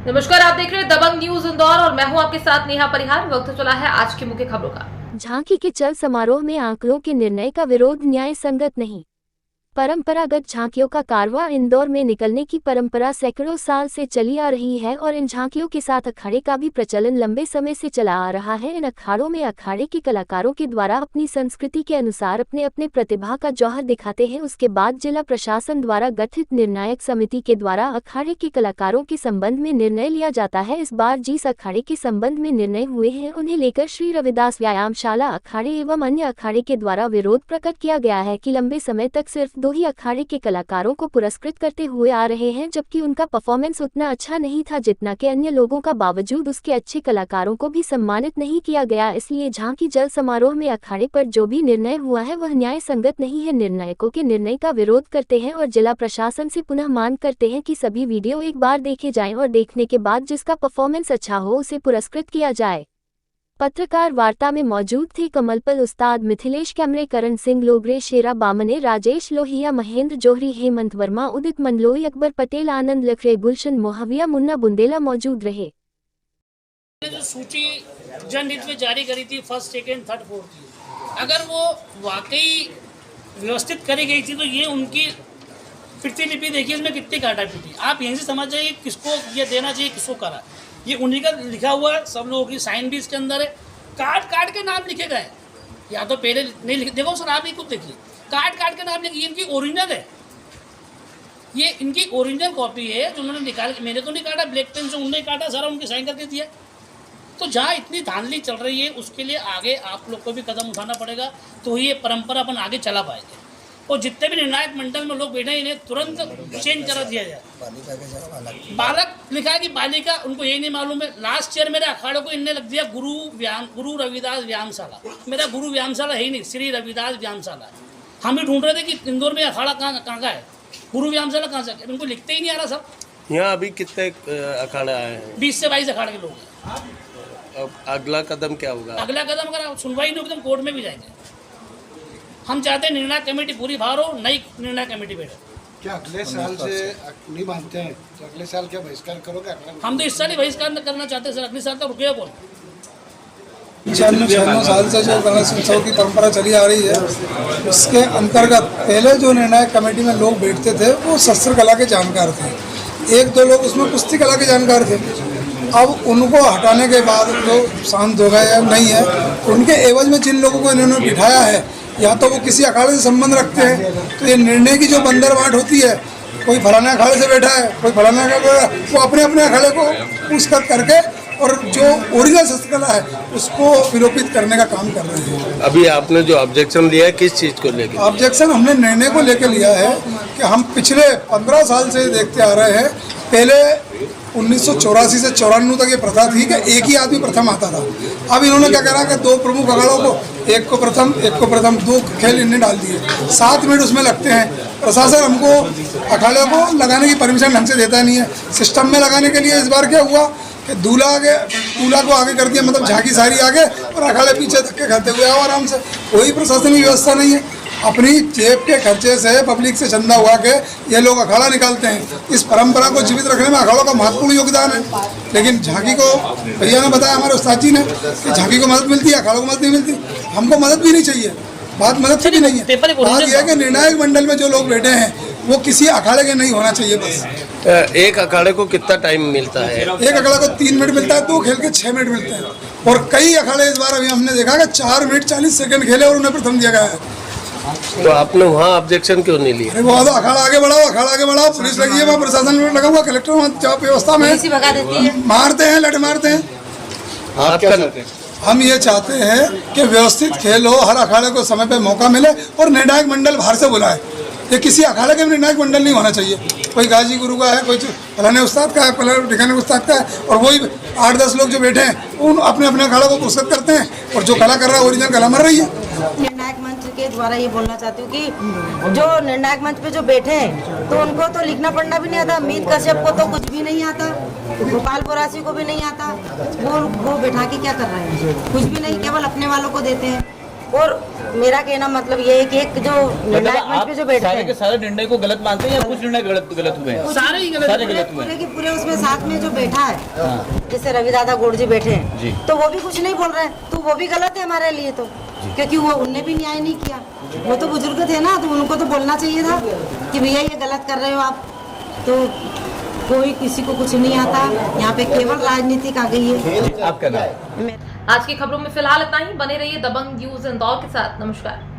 नमस्कार, आप देख रहे हैं दबंग न्यूज इंदौर और मैं हूं आपके साथ नेहा परिहार। वक्त चला है आज की मुख्य खबरों का। झांकी के चल समारोह में आंकड़ों के निर्णय का विरोध न्याय संगत नहीं। परंपरागत झांकियों का कारवां इंदौर में निकलने की परंपरा सैकड़ों साल से चली आ रही है और इन झांकियों के साथ अखाड़े का भी प्रचलन लंबे समय से चला आ रहा है। इन अखाड़ों में अखाड़े के कलाकारों के द्वारा अपनी संस्कृति के अनुसार अपने अपने प्रतिभा का जौहर दिखाते हैं। उसके बाद जिला प्रशासन द्वारा गठित निर्णायक समिति के द्वारा अखाड़े के कलाकारों के संबंध में निर्णय लिया जाता है। इस बार जिस अखाड़े के संबंध में निर्णय हुए हैं उन्हें लेकर श्री रविदास व्यायामशाला अखाड़े एवं अन्य अखाड़े के द्वारा विरोध प्रकट किया गया है कि लंबे समय तक सिर्फ 2 ही अखाड़े के कलाकारों को पुरस्कृत करते हुए आ रहे हैं, जबकि उनका परफॉर्मेंस उतना अच्छा नहीं था जितना कि अन्य लोगों का। बावजूद उसके अच्छे कलाकारों को भी सम्मानित नहीं किया गया। इसलिए झांकी जल समारोह में अखाड़े पर जो भी निर्णय हुआ है वह न्याय संगत नहीं है। निर्णायकों के निर्णय का विरोध करते हैं और जिला प्रशासन से पुनः मांग करते हैं कि सभी वीडियो एक बार देखे जाएं और देखने के बाद जिसका परफॉर्मेंस अच्छा हो उसे पुरस्कृत किया जाए। पत्रकार वार्ता में मौजूद थे कमलपल उस्ताद, मिथिलेश कैमरे, करण सिंह लोगरे, शेरा बामने, राजेश लोहिया, महेंद्र जोहरी, हेमंत वर्मा, उदित मंडलोई, अकबर पटेल, आनंद लखरे, गुलशन मोहविया, मुन्ना बुंदेला मौजूद रहे। जो सूची जनहित में जारी करी थी फर्स्ट, सेकेंड, थर्ड, फोर्थ, अगर वो वाकई व्यवस्थित करी गई थी तो ये उनकी प्रतिलिपि देखिए इसमें कितनी काटा पीटी। आप यहीं से समझ जाइए किसको ये देना चाहिए, किसको करा। ये उन्हीं का लिखा हुआ है, सब लोगों की साइन भी इसके अंदर है। काट काट के नाम लिखे गए, या तो पहले नहीं लिखे। देखो सर, आप ही खुद देखिए, काट काट के नाम लिखे। ये इनकी ओरिजिनल है, ये इनकी ओरिजिनल कॉपी है जो उन्होंने निकाल के, मैंने तो नहीं काटा, ब्लैक पेन से उन्होंने काटा, सारा उनकी साइन करके दिया। तो जहाँ इतनी धांधली चल रही है उसके लिए आगे आप लोग को भी कदम उठाना पड़ेगा, तो ये परंपरा अपन आगे चला पाएंगे। और जितने भी निर्णायक मंडल में लोग बैठे हैं इन्हें तुरंत चेंज करा दिया जाए। बालक लिखा है कि बालिका, उनको यही नहीं मालूम है। लास्ट ईयर मेरे अखाड़े को इनने लग दिया गुरु रविदास व्यायामशाला। मेरा गुरु व्यायामशाला है ही नहीं, श्री रविदास व्यायामशाला है। हम भी ढूंढ रहे थे कि इंदौर में अखाड़ा कहाँ का है, गुरु व्यायामशाला कहाँ से। इनको लिखते ही नहीं आ रहा सब। यहाँ अभी कितने अखाड़े आए हैं? 20 से 22 अखाड़े के लोग हैं। अब अगला कदम क्या होगा? अगला कदम अगर सुनवाई नहीं होगी तो हम कोर्ट में भी जाएंगे। हम चाहते हैं निर्णय कमेटी पूरी बाहर हो, नई निर्णय कमेटी बैठे। क्या अगले साल से नहीं मानते हैं तो अगले साल क्या बहिष्कार करोगे? हम तो इस साल ही बहिष्कार करना चाहते हैं सर, अगले साल तक रुकेगा कौन? 96 साल से जो गणेश उत्सव की परंपरा चली आ रही है उसके अंतर्गत पहले जो निर्णायक कमेटी में लोग बैठते थे वो शस्त्र कला के जानकार थे, 1-2 लोग उसमें कुश्ती कला के जानकार थे। अब उनको हटाने के बाद जो शांत हो गए या नहीं है, उनके एवज में जिन लोगों को इन्होंने बिठाया है या तो वो किसी अखाड़े से संबंध रखते हैं, तो ये निर्णय की जो बंदर बांट होती है, कोई फलाने अखाड़े से बैठा है, कोई फलाने अखाड़े, वो अपने अपने अखाड़े को पूछकर करके और जो ओरिजिनल शस्त्रकला है उसको विलोपित करने का काम कर रहे हैं। अभी आपने जो ऑब्जेक्शन लिया है किस चीज़ को लेकर? ऑब्जेक्शन हमने निर्णय को लेकर लिया है कि हम पिछले 15 साल से देखते आ रहे हैं। पहले 1984 से 94 तक ये प्रथा थी कि एक ही आदमी प्रथम आता था। अब इन्होंने क्या करा कि 2 प्रमुख अखाड़ों को, एक को प्रथम 2 खेल इन्हें डाल दिए, 7 मिनट उसमें लगते हैं। प्रशासन हमको अखाड़े को लगाने की परमिशन ढंग से देता नहीं है। सिस्टम में लगाने के लिए इस बार क्या हुआ कि दूल्हा को आगे कर दिया, मतलब झांकी सारी आगे और अखाड़े पीछे धक्के खाते हुए आओ आराम से। कोई प्रशासनिक व्यवस्था नहीं है। अपनी जेब के खर्चे से, पब्लिक से चंदा हुआ के ये लोग अखाड़ा निकालते हैं। इस परंपरा को जीवित रखने में अखाड़ों का महत्वपूर्ण योगदान है। लेकिन झांकी को, भैया ने बताया हमारे उस्ताद जी ने, कि झांकी को मदद मिलती है, अखाड़ों को मदद नहीं मिलती। हमको मदद भी नहीं चाहिए, बात मदद की भी नहीं है। बात यह है कि निर्णायक मंडल में जो लोग बैठे हैं वो किसी अखाड़े के नहीं होना चाहिए। बस एक अखाड़े को कितना टाइम मिलता है? एक अखाड़े को 3 मिनट मिलता है, 2 खेल के 6 मिनट मिलते हैं। और कई अखाड़े इस बार अभी हमने देखा कि 4 मिनट 40 सेकंड खेले और उन्हें प्रथम दिया गया है। तो आपने वहाँ ऑब्जेक्शन क्यों नहीं लिया? अरे वो अखाड़ा आगे बढ़ाओ, अखाड़ा आगे बढ़ाओ, पुलिस लगी है, वहाँ प्रशासन लगा हुआ, कलेक्टर वहाँ व्यवस्था में मारते हैं, लट मारते हैं। आप क्या चाहते हैं? हम ये चाहते हैं कि व्यवस्थित खेल हो, हर अखाड़े को समय पे मौका मिले और निर्णायक मंडल बाहर से बुलाए। ये किसी अखाड़े के निर्णायक मंडल नहीं होना चाहिए। कोई गाजी गुरु का है, कोई फलाने उस्ताद का है, फलाने ठिकाने उस्ताद का है, और वही 8-10 लोग जो बैठे हैं उन अपने अपने अखाड़ों को पुरस्कृत करते हैं, और जो कला कर रहा है ओरिजिनल कला मर रही है। निर्णायक मंच के द्वारा ये बोलना चाहती हूँ कि जो निर्णायक मंच पे जो बैठे हैं तो उनको तो लिखना पढ़ना भी नहीं आता। मीत कश्यप को तो कुछ भी नहीं आता, गोपाल बोरासी को भी नहीं आता। वो बैठा के क्या कर रहे हैं? कुछ भी नहीं, केवल अपने वालों को देते हैं। और मेरा कहना मतलब ये है कि एक जो निर्णायक मंच पे जो बैठे सारे के हैं सारे निर्णय को गलत मानते हैं या कुछ निर्णय गलत हुए हैं? सारे ही गलत सारे हैं। गलत हुए पूरे हैं। के पूरे उसमें साथ में जो बैठा है हाँ। जैसे रवि दादा गौड़ जी बैठे जी। हैं तो वो भी कुछ नहीं बोल रहे हैं, तो वो भी गलत है हमारे लिए तो, क्योंकि वो उनने भी न्याय नहीं किया। वो तो बुजुर्ग थे ना, तो उनको तो बोलना चाहिए था कि भैया ये गलत कर रहे हो आप। तो कोई किसी को कुछ नहीं आता, यहाँ पे केवल राजनीतिक आ गई है। आपका नाम? आज की खबरों में फिलहाल इतना ही। बने रहिए दबंग न्यूज इंदौर के साथ। नमस्कार।